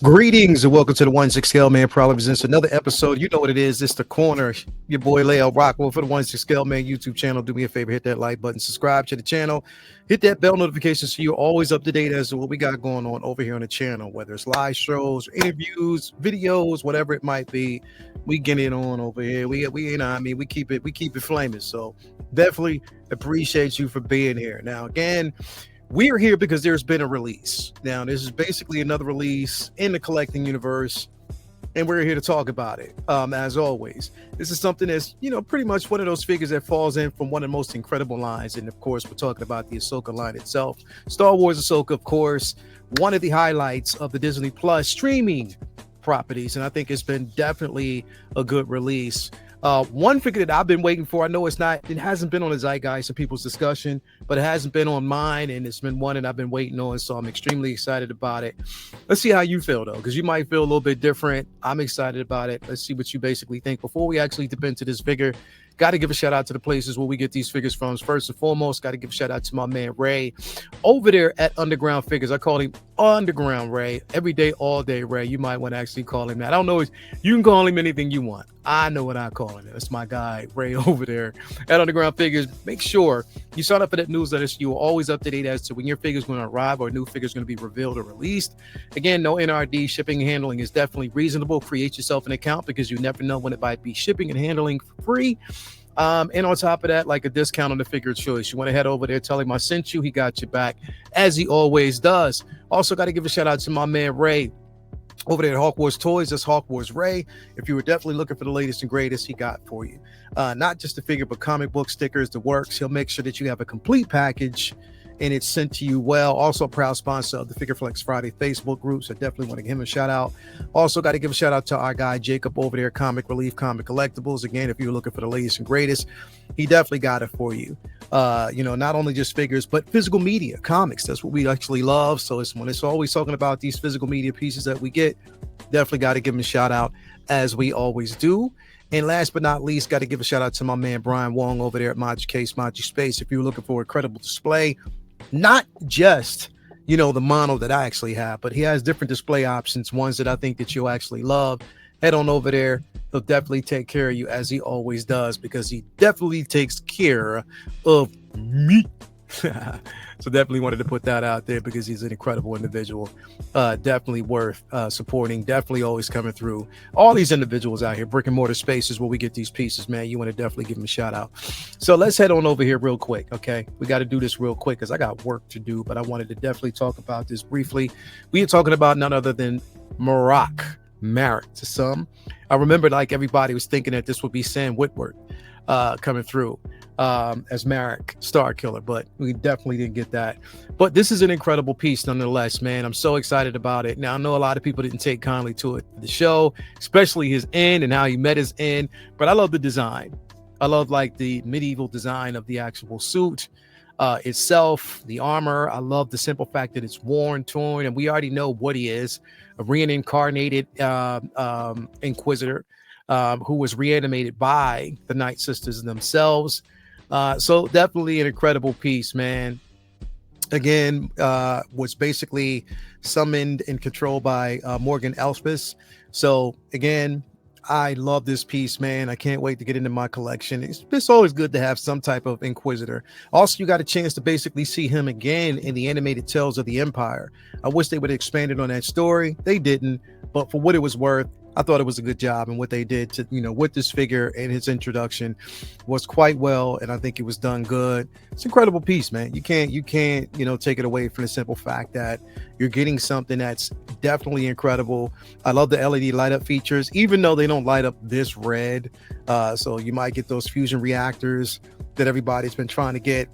Greetings and welcome to the 1-6 Scale Man Probably presents another episode. You know what it is. It's the corner. Your boy Leo Rockwell for the 1-6 Scale Man YouTube channel. Do me a favor, hit that like button, subscribe to the channel, hit that bell notification so you're always up to date as to what we got going on over here on the channel, whether it's live shows, interviews, videos, whatever it might be. We get it on over here. We you know, I mean, we keep it flaming. So definitely appreciate you for being here. Now again, we're here because there's been a release. Now, this is basically another release in the collecting universe, and we're here to talk about it. As always, this is something that's, you know, pretty much one of those figures that falls in from one of the most incredible lines. And of course, we're talking about the Ahsoka line itself. Star Wars Ahsoka, of course, one of the highlights of the Disney Plus streaming properties. And I think it's been definitely a good release. One figure that I've been waiting for, I know it hasn't been on the zeitgeist of people's discussion, but it hasn't been on mine, and it's been one that I've been waiting on, so I'm extremely excited about it. Let's see how you feel, though, because you might feel a little bit different. I'm excited about it. Let's see what you basically think. Before we actually dip into this figure, got to give a shout out to the places where we get these figures from. First and foremost, got to give a shout out to my man Ray over there at Underground Figures. I call him Underground Ray every day, all day. Ray, you might want to actually call him that. I don't know. You can call him anything you want. I know what I call him. That's my guy Ray over there at Underground Figures. Make sure you sign up for that newsletter so you are always up to date as to when your figure is going to arrive or a new figure is going to be revealed or released. Again, no NRD. Shipping and handling is definitely reasonable. Create yourself an account because you never know when it might be shipping and handling for free. And on top of that, like a discount on the figure of choice. You want to head over there, tell him I sent you. He got you back, as he always does. Also, got to give a shout out to my man Ray over there at Hawk Wars Toys. That's Hawk Wars Ray. If you were definitely looking for the latest and greatest, he got for you. Not just the figure, but comic book stickers, the works. He'll make sure that you have a complete package and it's sent to you well. Also a proud sponsor of the Figure Flex Friday Facebook group, so definitely want to give him a shout out. Also got to give a shout out to our guy Jacob over there, Comic Relief Comic Collectibles. Again, if you're looking for the latest and greatest, he definitely got it for you. You know, not only just figures, but physical media, comics. That's what we actually love. So it's when it's always talking about these physical media pieces that we get, definitely got to give him a shout out, as we always do. And last but not least, got to give a shout out to my man Brian Wong over there at Maji Case, Maji Space. If you're looking for a credible display, not just, you know, the mono that I actually have, but he has different display options, ones that I think that you'll actually love. Head on over there. He'll definitely take care of you, as he always does, because he definitely takes care of me. So definitely wanted to put that out there because he's an incredible individual. Definitely worth supporting. Definitely always coming through. All these individuals out here, brick and mortar spaces where we get these pieces, man. You want to definitely give them a shout out. So let's head on over here real quick, okay? We got to do this real quick because I got work to do, but I wanted to definitely talk about this briefly. We are talking about none other than Marrok to some. I remember like everybody was thinking that this would be Sam Witwer coming through as Marrok Star Killer, but we definitely didn't get that. But this is an incredible piece nonetheless, man. I'm so excited about it. Now I know a lot of people didn't take kindly to it, the show, especially his end and how he met his end, but I love the design. I love like the medieval design of the actual suit itself, the armor. I love the simple fact that it's worn, torn, and we already know what he is, a reincarnated Inquisitor who was reanimated by the Night Sisters themselves. So definitely an incredible piece, man. Again, was basically summoned and controlled by Morgan Elspeth. So again, I love this piece, man. I can't wait to get into my collection. It's always good to have some type of Inquisitor. Also, you got a chance to basically see him again in the animated Tales of the Empire. I wish they would have expanded on that story. They didn't, but for what it was worth, I thought it was a good job, and what they did to, you know, with this figure and his introduction was quite well, and I think it was done good. It's an incredible piece, man. You can't, you know, take it away from the simple fact that you're getting something that's definitely incredible. I love the LED light up features, even though they don't light up this red. So you might get those fusion reactors that everybody's been trying to get.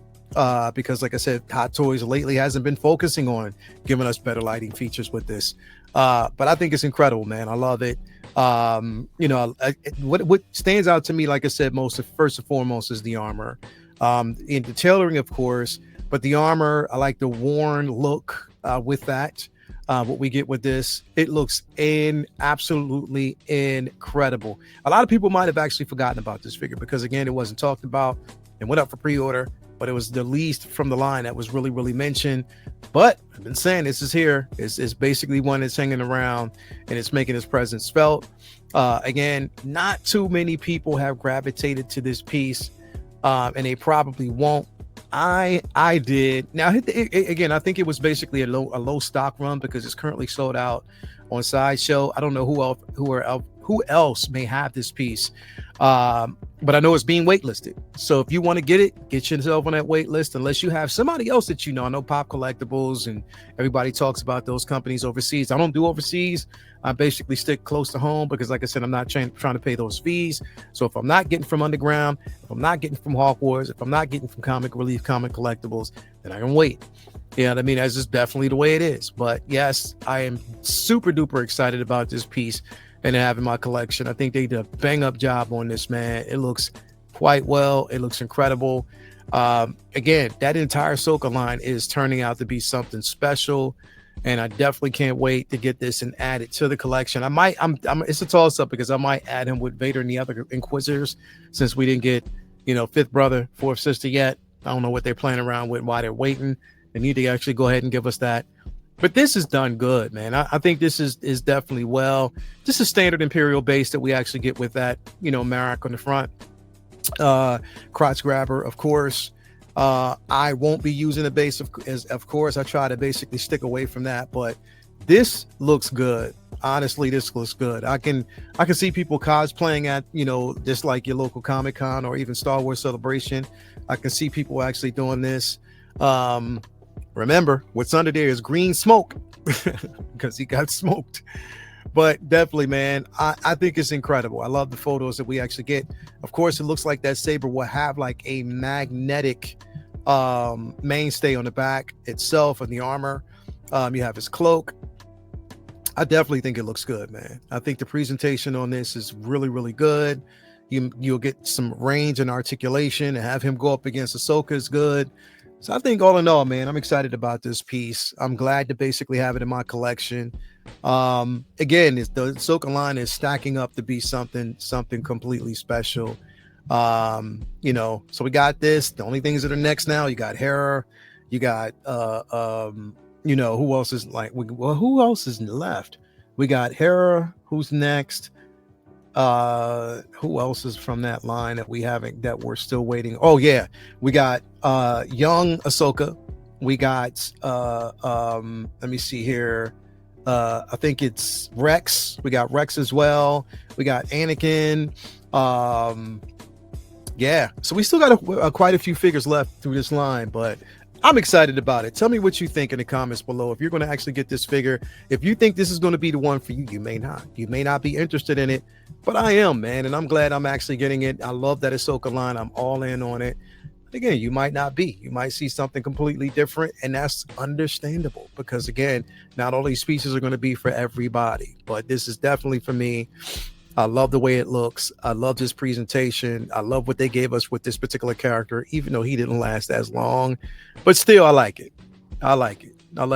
Because like I said, Hot Toys lately hasn't been focusing on giving us better lighting features with this. But I think it's incredible, man. I love it. What stands out to me, like I said, most first and foremost is the armor, in the tailoring, of course, but the armor, I like the worn look with that. What we get with this, it looks absolutely incredible. A lot of people might have actually forgotten about this figure because again, it wasn't talked about and went up for pre-order, but it was the least from the line that was really mentioned. But I've been saying this is here. It's basically one that's hanging around and it's making its presence felt. Again, not too many people have gravitated to this piece, and they probably won't. I did. Now again, I think it was basically a low stock run because it's currently sold out on Sideshow. I don't know who else may have this piece, but I know it's being waitlisted. So if you want to get it, get yourself on that wait list. Unless you have somebody else that you know. I know Pop Collectibles and everybody talks about those companies overseas. I don't do overseas. I basically stick close to home because, like I said, I'm not trying to pay those fees. So if I'm not getting from Underground, if I'm not getting from Hawk Wars, if I'm not getting from Comic Relief, Comic Collectibles, then I can wait. You know what I mean? That's just definitely the way it is. But yes, I am super duper excited about this piece and have in my collection. I think they did a bang up job on this, man. It looks quite well. It looks incredible. Again, that entire Ahsoka line is turning out to be something special, and I definitely can't wait to get this and add it to the collection. It's a toss up because I might add him with Vader and the other Inquisitors since we didn't get, fifth brother, fourth sister yet. I don't know what they're playing around with, why they're waiting. They need to actually go ahead and give us that. But this is done good, man. I think this is definitely just a standard Imperial base that we actually get with that, Marrok on the front. Crotch grabber, of course. I won't be using the base of course. I try to basically stick away from that, but this looks good. Honestly, this looks good. I can see people cosplaying at, just like your local Comic-Con or even Star Wars Celebration. I can see people actually doing this. Remember, what's under there is green smoke because he got smoked. But definitely, man, I think it's incredible. I love the photos that we actually get. Of course, it looks like that saber will have like a magnetic mainstay on the back itself and the armor. You have his cloak. I definitely think it looks good, man. I think the presentation on this is really good. You'll get some range and articulation, and have him go up against Ahsoka is good. So I think all in all, man, I'm excited about this piece. I'm glad to basically have it in my collection. Again, the Ahsoka line is stacking up to be something completely special. So we got this. The only things that are next now, you got Hera, you got who else is who else is left? We got Hera, who's next? Who else is from that line that we're still waiting? Oh yeah, we got young Ahsoka. We got let me see here. I think it's Rex. We got Rex as well. We got Anakin. Yeah, so we still got quite a few figures left through this line, but I'm excited about it. Tell me what you think in the comments below. If you're going to actually get this figure, if you think this is going to be the one for you, you may not be interested in it, but I am, man. And I'm glad I'm actually getting it. I love that Ahsoka line. I'm all in on it. But again, you might not be. You might see something completely different, and that's understandable because again, not all these pieces are going to be for everybody, but this is definitely for me. I love the way it looks. I love this presentation. I love what they gave us with this particular character, even though he didn't last as long, but still I like it. I like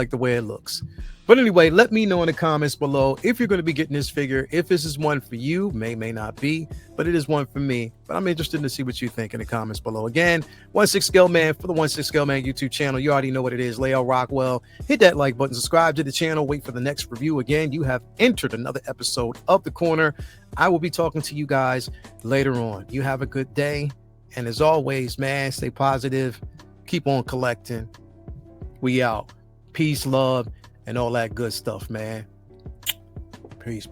the way it looks. But anyway, let me know in the comments below if you're going to be getting this figure, if this is one for you. May not be, but it is one for me. But I'm interested to see what you think in the comments below. Again, 1/6 Scale Man for the 1/6 Scale Man YouTube channel. You already know what it is. Lael Rockwell. Hit that like button, subscribe to the channel, wait for the next review. Again, you have entered another episode of The Corner. I will be talking to you guys later on. You have a good day. And as always, man, stay positive. Keep on collecting. We out. Peace, love, and all that good stuff, man. Peace.